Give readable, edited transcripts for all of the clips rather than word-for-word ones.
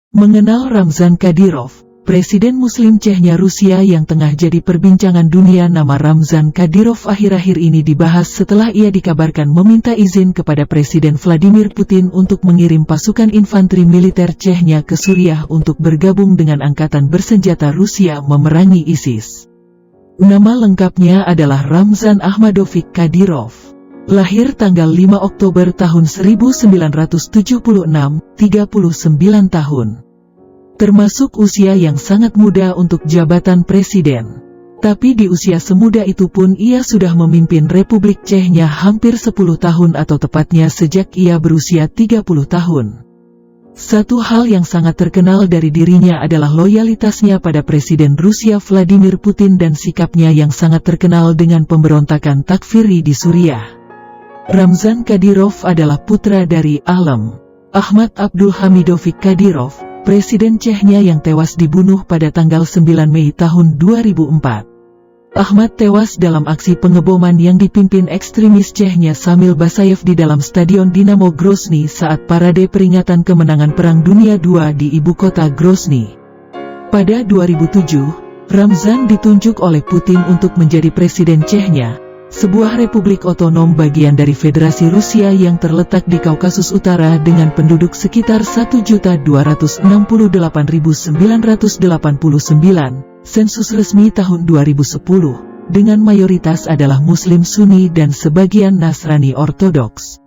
Mengenal Ramzan Kadyrov, Presiden Muslim Chechnya Rusia yang tengah jadi perbincangan dunia. Nama Ramzan Kadyrov akhir-akhir ini dibahas setelah ia dikabarkan meminta izin kepada Presiden Vladimir Putin untuk mengirim pasukan infanteri militer Chechnya ke Suriah untuk bergabung dengan angkatan bersenjata Rusia memerangi ISIS. Nama lengkapnya adalah Ramzan Ahmadovich Kadyrov. Lahir tanggal 5 Oktober tahun 1976, 39 tahun. Termasuk usia yang sangat muda untuk jabatan presiden. Tapi di usia semuda itu pun ia sudah memimpin Republik Chechnya hampir 10 tahun atau tepatnya sejak ia berusia 30 tahun. Satu hal yang sangat terkenal dari dirinya adalah loyalitasnya pada Presiden Rusia Vladimir Putin dan sikapnya yang sangat terkenal dengan pemberontakan Takfiri di Suriah. Ramzan Kadyrov adalah putra dari Alam Ahmad Abdul Hamidovich Kadyrov, Presiden Chechnya yang tewas dibunuh pada tanggal 9 Mei tahun 2004. Ahmad tewas dalam aksi pengeboman yang dipimpin ekstremis Chechnya Samil Basayev di dalam Stadion Dinamo Grozny saat parade peringatan kemenangan Perang Dunia II di ibu kota Grozny. Pada 2007, Ramzan ditunjuk oleh Putin untuk menjadi Presiden Chechnya, sebuah republik otonom bagian dari Federasi Rusia yang terletak di Kaukasus Utara dengan penduduk sekitar 1.268.989, sensus resmi tahun 2010, dengan mayoritas adalah Muslim Sunni dan sebagian Nasrani Ortodoks.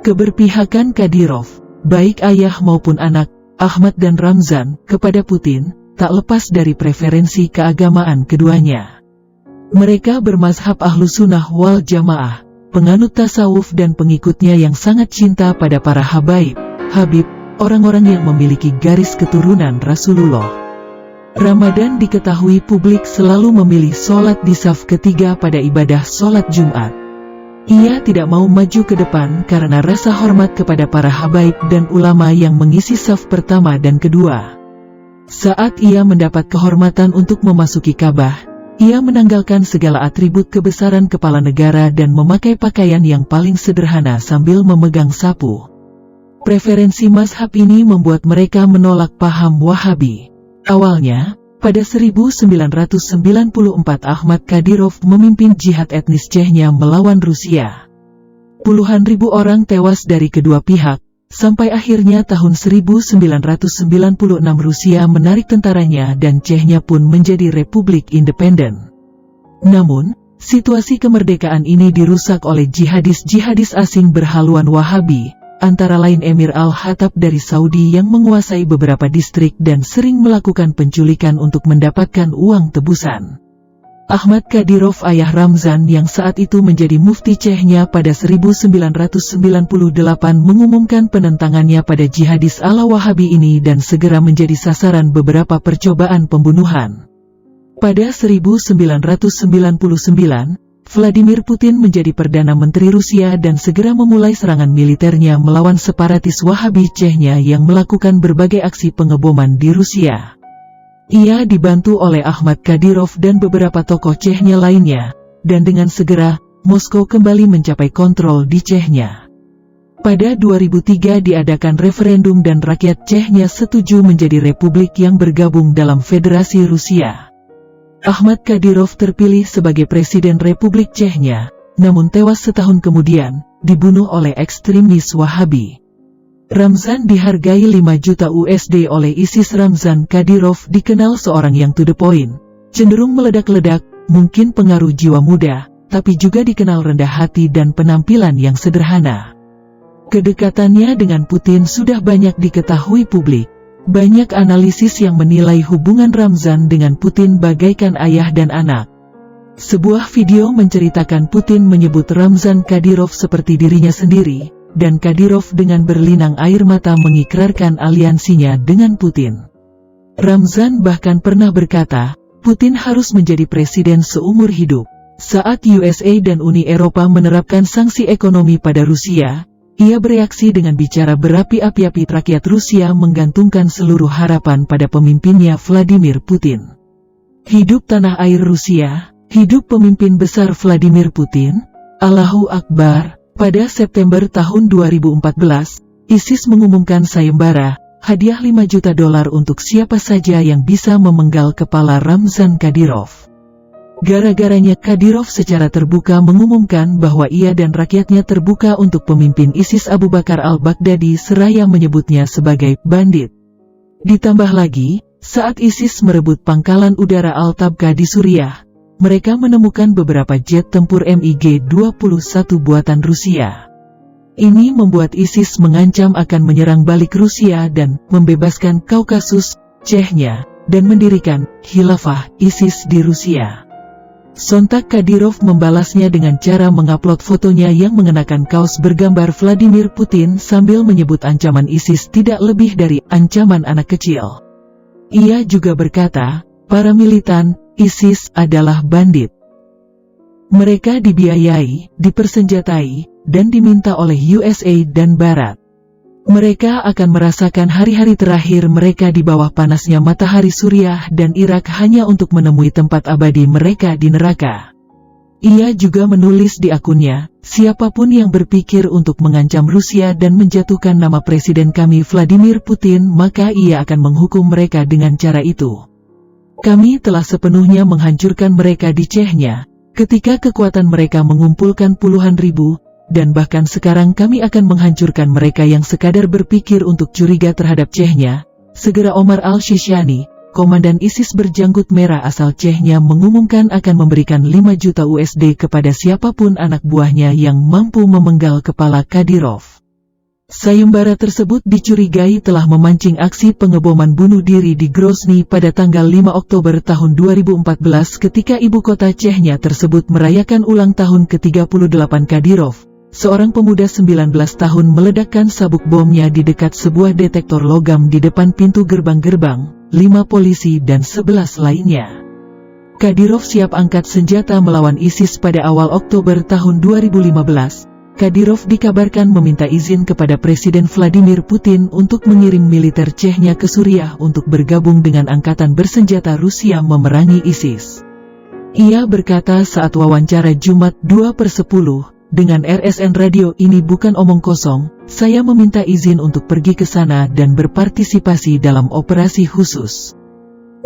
Keberpihakan Kadyrov, baik ayah maupun anak, Ahmad dan Ramzan, kepada Putin, tak lepas dari preferensi keagamaan keduanya. Mereka bermazhab Ahlus Sunnah wal Jamaah, penganut tasawuf dan pengikutnya yang sangat cinta pada para habaib, habib, orang-orang yang memiliki garis keturunan Rasulullah. Ramadan diketahui publik selalu memilih sholat di saf ketiga pada ibadah sholat Jumat. Ia tidak mau maju ke depan karena rasa hormat kepada para habaib dan ulama yang mengisi saf pertama dan kedua. Saat ia mendapat kehormatan untuk memasuki Ka'bah, ia menanggalkan segala atribut kebesaran kepala negara dan memakai pakaian yang paling sederhana sambil memegang sapu. Preferensi mazhab ini membuat mereka menolak paham Wahabi. Awalnya, pada 1994 Ahmad Kadyrov memimpin jihad etnis Chechnya melawan Rusia. Puluhan ribu orang tewas dari kedua pihak, sampai akhirnya tahun 1996 Rusia menarik tentaranya dan Chechnya pun menjadi republik independen. Namun, situasi kemerdekaan ini dirusak oleh jihadis-jihadis asing berhaluan Wahabi, antara lain Emir Al-Khattab dari Saudi yang menguasai beberapa distrik dan sering melakukan penculikan untuk mendapatkan uang tebusan. Ahmad Kadyrov, ayah Ramzan yang saat itu menjadi mufti Chechnya pada 1998, mengumumkan penentangannya pada jihadis ala Wahabi ini dan segera menjadi sasaran beberapa percobaan pembunuhan. Pada 1999, Vladimir Putin menjadi Perdana Menteri Rusia dan segera memulai serangan militernya melawan separatis Wahabi Chechnya yang melakukan berbagai aksi pengeboman di Rusia. Ia dibantu oleh Ahmad Kadyrov dan beberapa tokoh Chechnya lainnya, dan dengan segera, Moskow kembali mencapai kontrol di Chechnya. Pada 2003 diadakan referendum dan rakyat Chechnya setuju menjadi republik yang bergabung dalam Federasi Rusia. Ahmad Kadyrov terpilih sebagai Presiden Republik Chechnya, namun tewas setahun kemudian, dibunuh oleh ekstremis Wahabi. Ramzan dihargai 5 juta USD oleh ISIS. Ramzan Kadyrov dikenal seorang yang to the point, cenderung meledak-ledak, mungkin pengaruh jiwa muda, tapi juga dikenal rendah hati dan penampilan yang sederhana. Kedekatannya dengan Putin sudah banyak diketahui publik. Banyak analisis yang menilai hubungan Ramzan dengan Putin bagaikan ayah dan anak. Sebuah video menceritakan Putin menyebut Ramzan Kadyrov seperti dirinya sendiri, dan Kadyrov dengan berlinang air mata mengikrarkan aliansinya dengan Putin. Ramzan bahkan pernah berkata, Putin harus menjadi presiden seumur hidup. Saat USA dan Uni Eropa menerapkan sanksi ekonomi pada Rusia, ia bereaksi dengan bicara berapi-api, rakyat Rusia menggantungkan seluruh harapan pada pemimpinnya Vladimir Putin. Hidup tanah air Rusia, hidup pemimpin besar Vladimir Putin, Allahu Akbar. Pada September tahun 2014, ISIS mengumumkan sayembara, hadiah $5 juta untuk siapa saja yang bisa memenggal kepala Ramzan Kadyrov. Gara-garanya Kadyrov secara terbuka mengumumkan bahwa ia dan rakyatnya terbuka untuk pemimpin ISIS Abu Bakar al-Baghdadi seraya menyebutnya sebagai bandit. Ditambah lagi, saat ISIS merebut pangkalan udara Al-Tabqa di Suriah, mereka menemukan beberapa jet tempur MiG-21 buatan Rusia. Ini membuat ISIS mengancam akan menyerang balik Rusia dan membebaskan Kaukasus, Chechnya, dan mendirikan Khilafah ISIS di Rusia. Sontak Kadyrov membalasnya dengan cara mengupload fotonya yang mengenakan kaos bergambar Vladimir Putin sambil menyebut ancaman ISIS tidak lebih dari ancaman anak kecil. Ia juga berkata, para militan ISIS adalah bandit. Mereka dibiayai, dipersenjatai, dan diminta oleh USA dan Barat. Mereka akan merasakan hari-hari terakhir mereka di bawah panasnya matahari Suriah dan Irak hanya untuk menemui tempat abadi mereka di neraka. Ia juga menulis di akunnya, siapapun yang berpikir untuk mengancam Rusia dan menjatuhkan nama presiden kami Vladimir Putin, maka ia akan menghukum mereka dengan cara itu. Kami telah sepenuhnya menghancurkan mereka di Chechnya, ketika kekuatan mereka mengumpulkan puluhan ribu, dan bahkan sekarang kami akan menghancurkan mereka yang sekadar berpikir untuk curiga terhadap Chechnya. Segera Omar al-Shishani, komandan ISIS berjanggut merah asal Chechnya, mengumumkan akan memberikan $5 juta kepada siapapun anak buahnya yang mampu memenggal kepala Kadyrov. Sayembara tersebut dicurigai telah memancing aksi pengeboman bunuh diri di Grozny pada tanggal 5 Oktober tahun 2014 ketika ibu kota Chechnya tersebut merayakan ulang tahun ke-38 Kadyrov. Seorang pemuda 19 tahun meledakkan sabuk bomnya di dekat sebuah detektor logam di depan pintu gerbang-gerbang, 5 polisi dan 11 lainnya. Kadyrov siap angkat senjata melawan ISIS pada awal Oktober tahun 2015. Kadyrov dikabarkan meminta izin kepada Presiden Vladimir Putin untuk mengirim militer Chechnya ke Suriah untuk bergabung dengan angkatan bersenjata Rusia memerangi ISIS. Ia berkata saat wawancara Jumat 2/10, dengan RSN Radio, ini bukan omong kosong, saya meminta izin untuk pergi ke sana dan berpartisipasi dalam operasi khusus.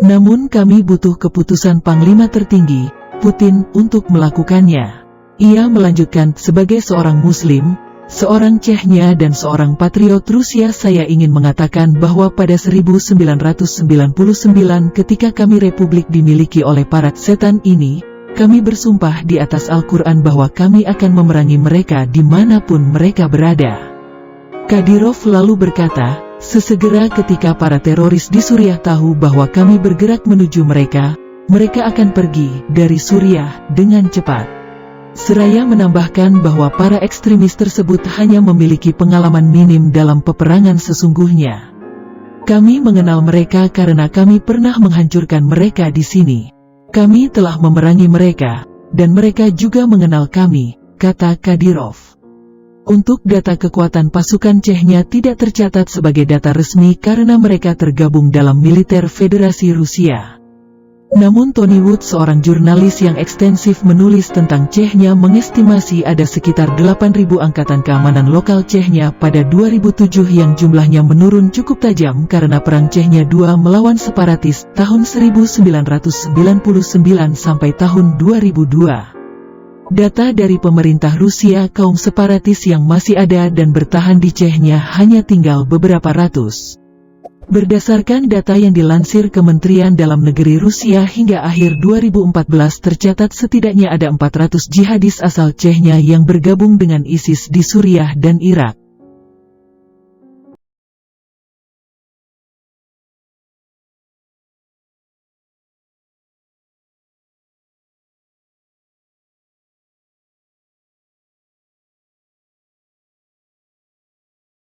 Namun kami butuh keputusan Panglima tertinggi, Putin, untuk melakukannya. Ia melanjutkan, sebagai seorang Muslim, seorang Chechnya dan seorang patriot Rusia, saya ingin mengatakan bahwa pada 1999 ketika kami republik dimiliki oleh para setan ini, kami bersumpah di atas Al-Quran bahwa kami akan memerangi mereka dimanapun mereka berada. Kadyrov lalu berkata, sesegera ketika para teroris di Suriah tahu bahwa kami bergerak menuju mereka, mereka akan pergi dari Suriah dengan cepat. Seraya menambahkan bahwa para ekstremis tersebut hanya memiliki pengalaman minim dalam peperangan sesungguhnya. Kami mengenal mereka karena kami pernah menghancurkan mereka di sini. Kami telah memerangi mereka, dan mereka juga mengenal kami, kata Kadyrov. Untuk data kekuatan pasukan Chechnya tidak tercatat sebagai data resmi karena mereka tergabung dalam militer Federasi Rusia. Namun Tony Wood, seorang jurnalis yang ekstensif menulis tentang Chechnya, mengestimasi ada sekitar 8.000 angkatan keamanan lokal Chechnya pada 2007 yang jumlahnya menurun cukup tajam karena Perang Chechnya II melawan separatis tahun 1999 sampai tahun 2002. Data dari pemerintah Rusia, kaum separatis yang masih ada dan bertahan di Chechnya hanya tinggal beberapa ratus. Berdasarkan data yang dilansir Kementerian Dalam Negeri Rusia, hingga akhir 2014 tercatat setidaknya ada 400 jihadis asal Chechnya yang bergabung dengan ISIS di Suriah dan Irak.